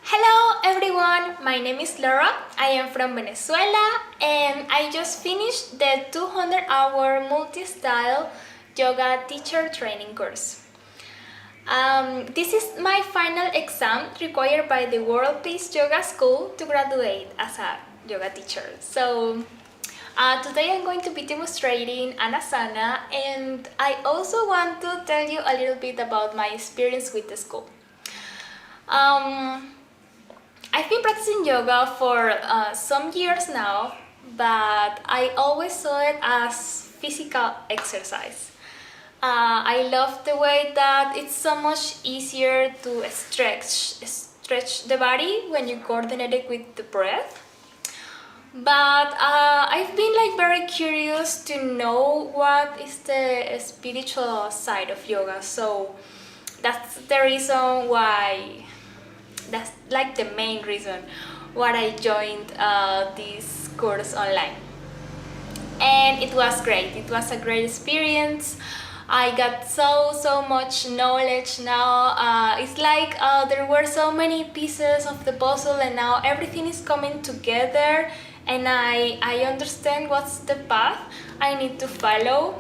Hello everyone, my name is Laura, I am from Venezuela and I just finished the 200-hour multi-style yoga teacher training course. This is my final exam required by the World Peace Yoga School to graduate as a yoga teacher. So today I'm going to be demonstrating an asana, and I also want to tell you a little bit about my experience with the school. I've been practicing yoga for some years now, but I always saw it as physical exercise. I love the way that it's so much easier to stretch the body when you coordinate it with the breath. But I've been very curious to know what is the spiritual side of yoga, so that's the reason why. That's the main reason why I joined this course online, and it was great. It was a great experience. I got so much knowledge now. It's like there were so many pieces of the puzzle, and now everything is coming together, and I understand what's the path I need to follow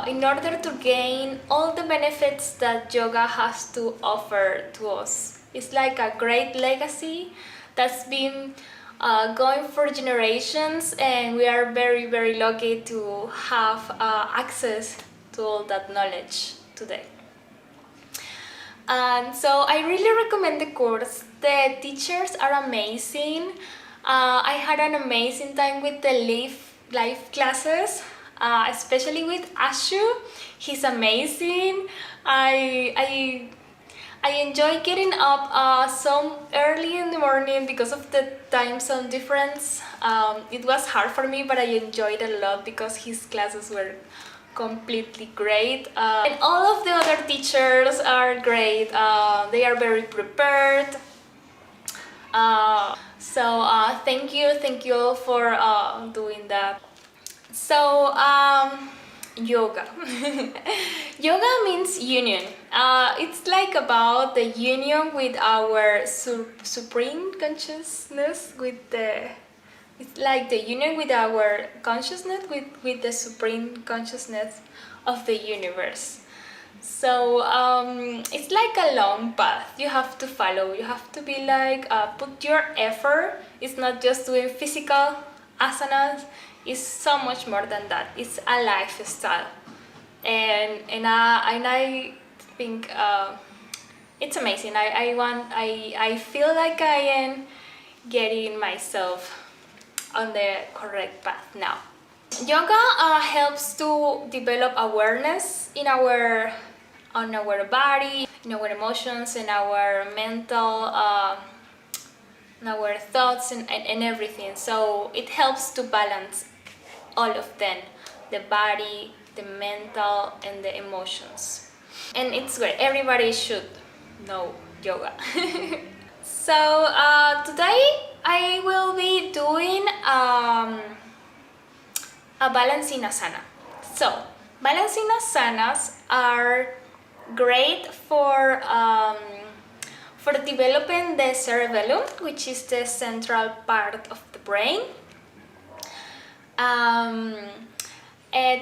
in order to gain all the benefits that yoga has to offer to us. It's like a great legacy that's been going for generations, and we are very lucky to have access to all that knowledge today. And so I really recommend the course. The teachers are amazing. I had an amazing time with the live classes, especially with Ashu. He's amazing. I enjoy getting up so early in the morning because of the time zone difference. It was hard for me, but I enjoyed it a lot because his classes were completely great. And all of the other teachers are great. They are very prepared. Thank you all for doing that. So, yoga. Yoga means union. It's like about the union with our supreme consciousness, it's like the union with our consciousness, with the supreme consciousness of the universe. So it's like a long path you have to follow. You have to be put your effort. It's not just doing physical asanas. It's so much more than that. It's a lifestyle, and I think it's amazing. I feel like I am getting myself on the correct path now. Yoga helps to develop awareness on our body, in our emotions, in our mental, in our thoughts, and everything. So it helps to balance all of them: the body, the mental, and the emotions. And it's great. Everybody should know yoga. So today I will be doing a balancing asana. So balancing asanas are great for developing the cerebellum, which is the central part of the brain.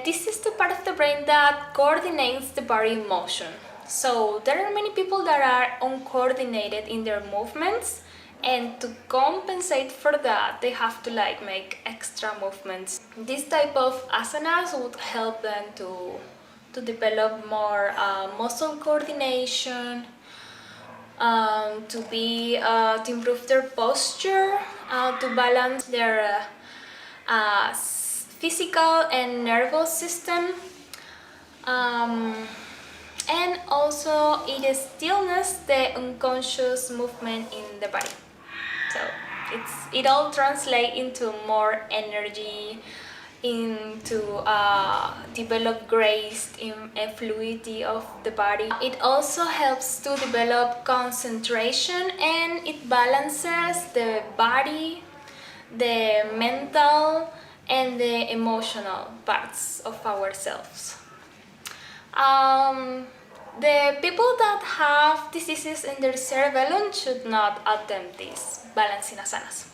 This is the part of the brain that coordinates the body motion. So there are many people that are uncoordinated in their movements, and to compensate for that, they have to make extra movements. This type of asanas would help them to develop more muscle coordination, to improve their posture, to balance their physical and nervous system, and also it stillness the unconscious movement in the body. So it all translates into more energy, into develop grace and fluidity of the body. It also helps to develop concentration, and it balances the body, the mental, and the emotional parts of ourselves. the people that have diseases in their cerebellum should not attempt these balancing asanas.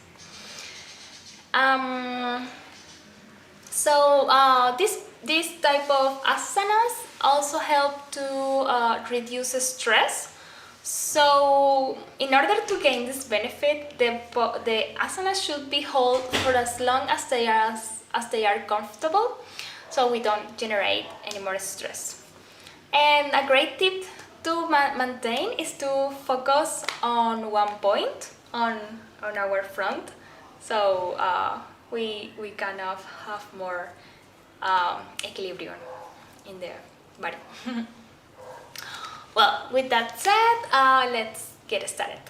This type of asanas also help to reduce stress. So in order to gain this benefit, the asanas should be held for as long as they are comfortable, so we don't generate any more stress. And a great tip to maintain is to focus on one point on our front, so we kind of have more equilibrium in the body. Well, with that said, let's get started.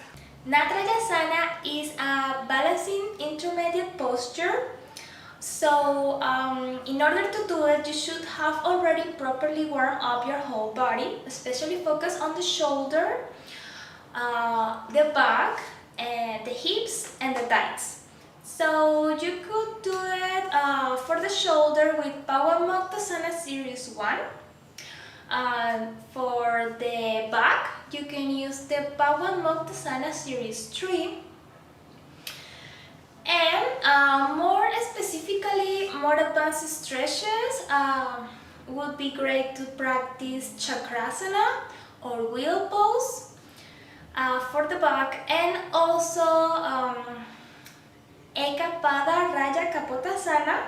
Natarajasana is a balancing intermediate posture. So, in order to do it, you should have already properly warmed up your whole body, especially focus on the shoulder, the back, and the hips and the thighs. So you could do it for the shoulder with Bharatnatyam series 1. For the back, you can use the Bharatnatyam series 3. And more specifically, more advanced stretches would be great to practice Chakrasana or wheel pose for the back, and also Ekapada Raja Kapotasana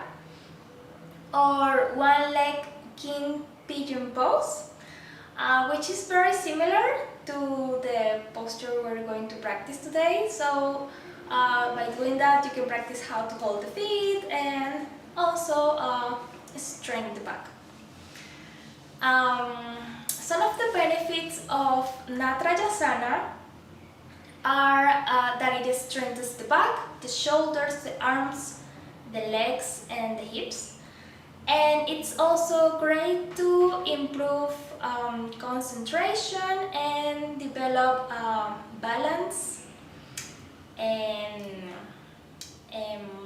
or one leg king pigeon pose, which is very similar to the posture we're going to practice today. So by doing that, you can practice how to hold the feet and also straighten the back. Some of the benefits of Natrajasana are that it strengthens the back, the shoulders, the arms, the legs, and the hips. And it's also great to improve concentration and develop balance and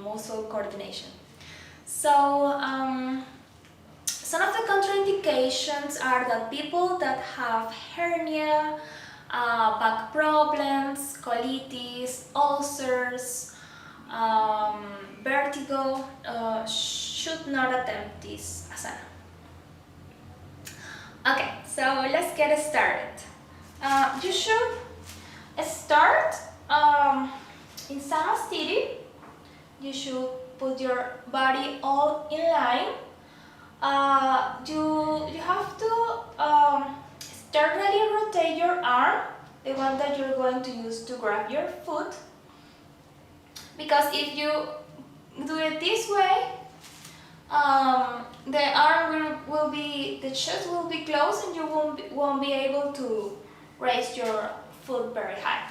muscle coordination. So some of the contraindications are that people that have hernia, back problems, colitis, ulcers, vertigo should not attempt this asana. Okay, so let's get started. You should start in Samasthiti. You should put your body all in line. You have to externally rotate your arm, the one that you're going to use to grab your foot, because if you do it this way, the arm the chest will be closed and you won't be able to raise your foot very high.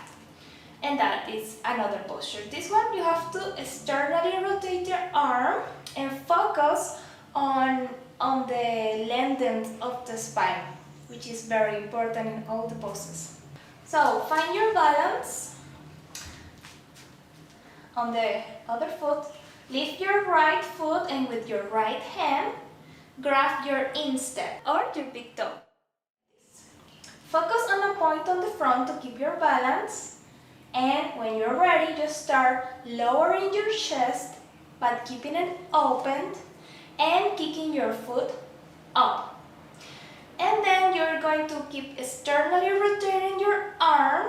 And that is another posture. This one you have to externally rotate your arm and focus on the length of the spine, which is very important in all the poses. So find your balance on the other foot. Lift your right foot and with your right hand, grab your instep or your big toe. Focus on a point on the front to keep your balance. And when you're ready, just start lowering your chest but keeping it open and kicking your foot up. And then you're going to keep externally rotating your arm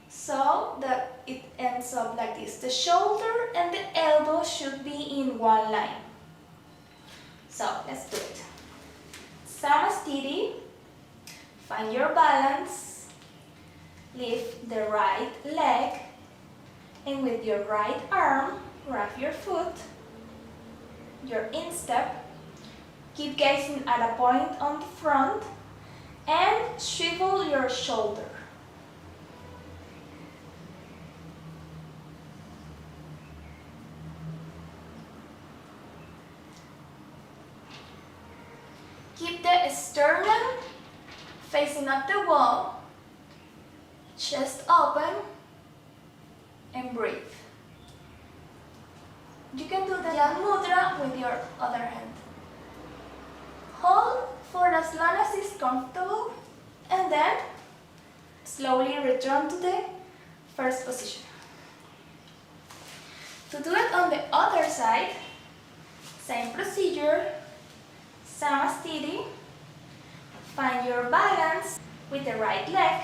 so that it ends up like this. The shoulder and the elbow should be in one line. So let's do it. Samasthiti. Find your balance. Lift the right leg and with your right arm, grab your foot, your instep. Keep gazing at a point on the front and swivel your shoulder. Keep the sternum facing up the wall, chest open, and breathe. You can do the Jan Mudra with your other hand. Hold for as long as it's comfortable, and then slowly return to the first position. To do it on the other side, same procedure, samastiti. Find your balance with the right leg.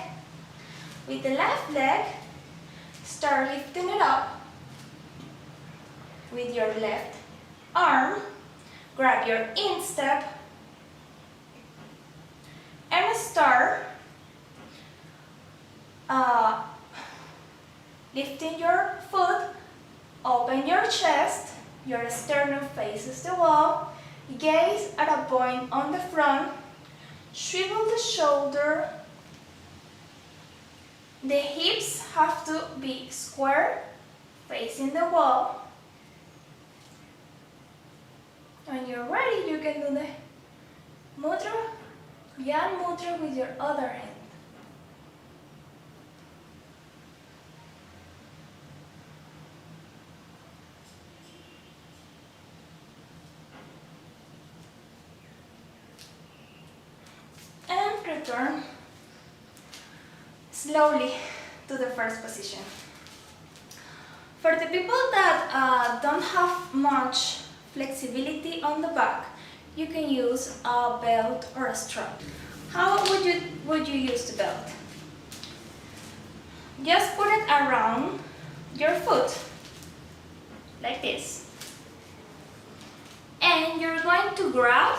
With the left leg, start lifting it up. With your left arm, grab your instep and start lifting your foot. Open your chest, your sternum faces the wall, gaze at a point on the front, swivel the shoulder. The hips have to be square, facing the wall. When you're ready, you can do the mudra, Gyan mudra with your other hand. And return slowly to the first position. For the people that don't have much flexibility on the back, you can use a belt or a strap. How would you use the belt? Just put it around your foot, like this. And you're going to grab,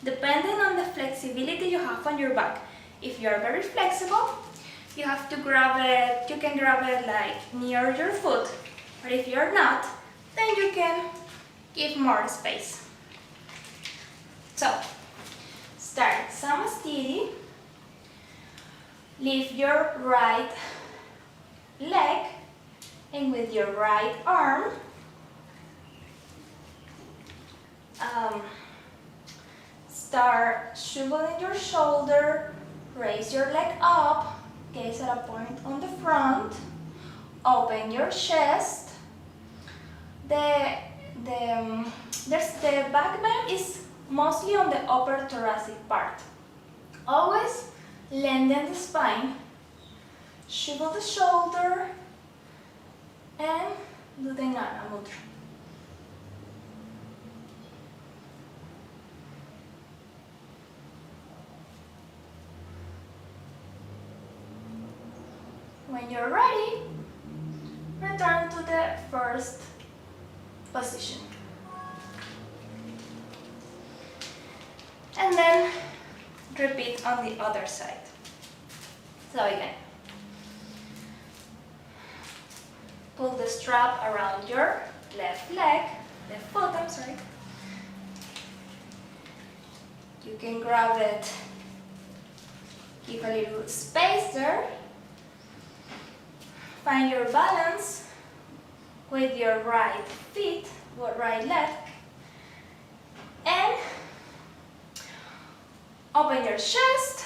depending on the flexibility you have on your back. If you're very flexible, you have to grab it, you can grab it like near your foot. But if you're not, then you can give more space. So, start samastiti. Lift your right leg and with your right arm, start swiveling your shoulder, raise your leg up, gaze at a point on the front, open your chest. The back bend is mostly on the upper thoracic part. Always lengthen the spine, swivel the shoulder, and do the Nana mudra. When you're ready, return to the first position. And then repeat on the other side. So again, pull the strap around your left leg, left foot, I'm sorry. You can grab it, keep a little space there. Find your balance with your right feet, or right leg, and open your chest,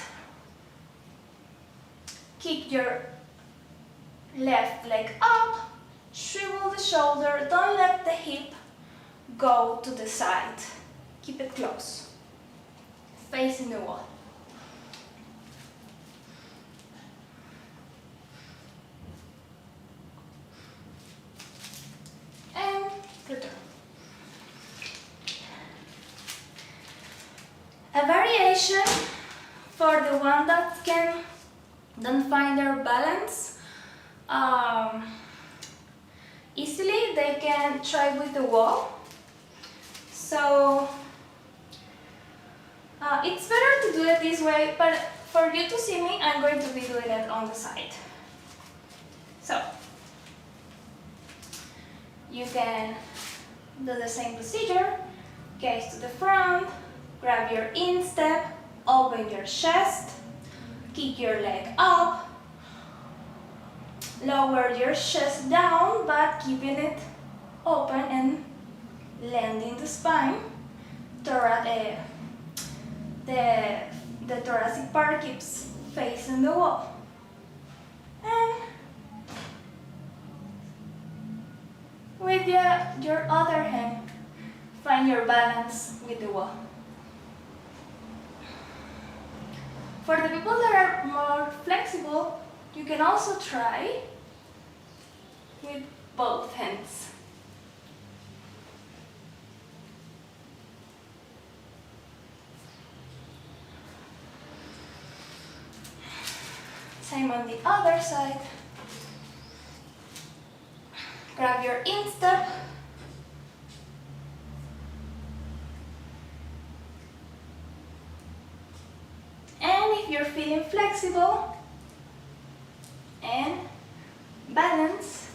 kick your left leg up, swivel the shoulder, don't let the hip go to the side, keep it close, facing the wall. And return. A variation for the one that don't find their balance easily, they can try with the wall. So it's better to do it this way, but for you to see me, I'm going to be doing it on the side. So you can do the same procedure, gaze to the front, grab your instep, open your chest, kick your leg up, lower your chest down but keeping it open and lengthening the spine. The thoracic part keeps facing the wall. And with your other hand, find your balance with the wall. For the people that are more flexible, you can also try with both hands. Same on the other side. Grab your instep. And if you're feeling flexible and balance,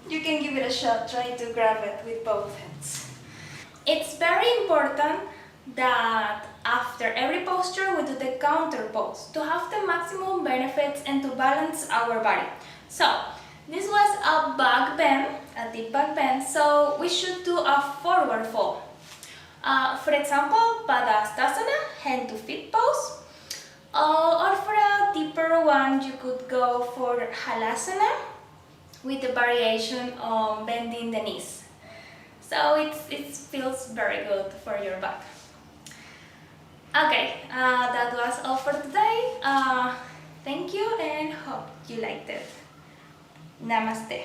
you can give it a shot. Try to grab it with both hands. It's very important that after every posture we do the counter pose to have the maximum benefits and to balance our body. So this was a back bend, a deep back bend, so we should do a forward fold. For example, Bharatnatyam, hand to feet pose, or for a deeper one you could go for Halasana with the variation on bending the knees. So it feels very good for your back. Okay, that was all for today. Thank you and hope you liked it. Namaste.